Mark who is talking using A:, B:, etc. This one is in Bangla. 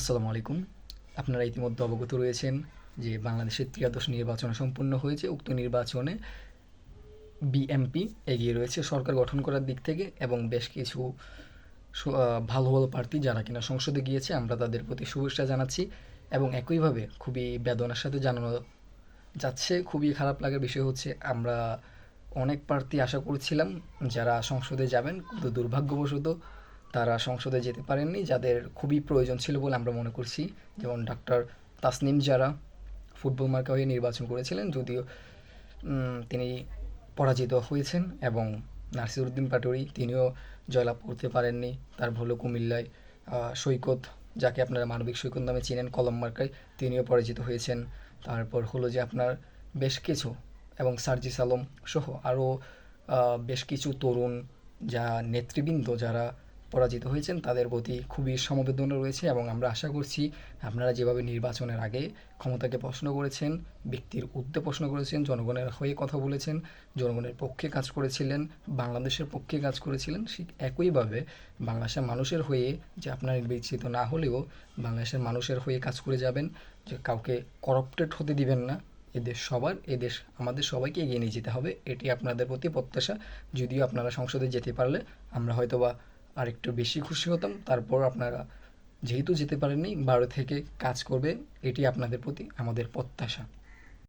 A: আসসালামু আলাইকুম। আপনারা ইতিমধ্যে অবগত রয়েছেন যে বাংলাদেশের ত্রয়োদশ নির্বাচন সম্পন্ন হয়েছে। উক্ত নির্বাচনে বিএনপি এগিয়ে রয়েছে সরকার গঠন করার দিক থেকে এবং বেশ কিছু ভালো ভালো প্রার্থী যারা কিনা সংসদে গিয়েছে আমরা তাদের প্রতি শুভেচ্ছা জানাচ্ছি এবং একইভাবে খুবই বেদনার সাথে জানানো যাচ্ছে, খুবই খারাপ লাগার বিষয় হচ্ছে আমরা অনেক প্রার্থী আশা করছিলাম যারা সংসদে যাবেন, কিন্তু দুর্ভাগ্যবশত তারা সংসদে যেতে পারেননি যাদের খুবই প্রয়োজন ছিল বলে আমরা মনে করছি। যেমন ডাক্তার তাসনিম যারা ফুটবল মার্কা হয়ে নির্বাচন করেছিলেন, যদিও তিনি পরাজিত হয়েছেন, এবং নাসিরউদ্দিন পাটোয়ারি তিনিও জয়লাভ করতে পারেননি। তারপর হলো কুমিল্লায় সৈকত, যাকে আপনারা মানবিক সৈকত নামে চিনেন, কলম মার্কায় তিনিও পরাজিত হয়েছেন। তারপর হলো যে আপনার বেশ কিছু, এবং সার্জিস আলম সহ আরও বেশ কিছু তরুণ যা নেতৃবৃন্দ যারা পরাজিত হয়েছেন তাদের প্রতি খুবই সমবেদনা রয়েছে এবং আমরা আশা করছি আপনারা যেভাবে নির্বাচনের আগে ক্ষমতাকে প্রশ্ন করেছেন, ব্যক্তির ঊর্ধ্বে প্রশ্ন করেছেন, জনগণের হয়ে কথা বলেছেন, জনগণের পক্ষে কাজ করেছিলেন, বাংলাদেশের পক্ষে কাজ করেছিলেন, ঠিক একইভাবে বাংলাদেশের মানুষের হয়ে যে আপনারা নির্বাচিত না হলেও বাংলাদেশের মানুষের হয়ে কাজ করে যাবেন, যে কাউকে করাপ্টেড হতে দিবেন না। এদেশ সবার, এদেশ আমাদের সবাইকে এগিয়ে নিয়ে যেতে হবে, এটি আপনাদের প্রতি প্রত্যাশা। যদিও আপনারা সংসদে যেতে পারলে আমরা হয়তোবা আরেকটু বেশি খুশি হতাম। তারপর আপনারা যেহেতু যেতে পারেননি, 12 থেকে কাজ করবে, এটি আপনাদের প্রতি আমাদের প্রত্যাশা।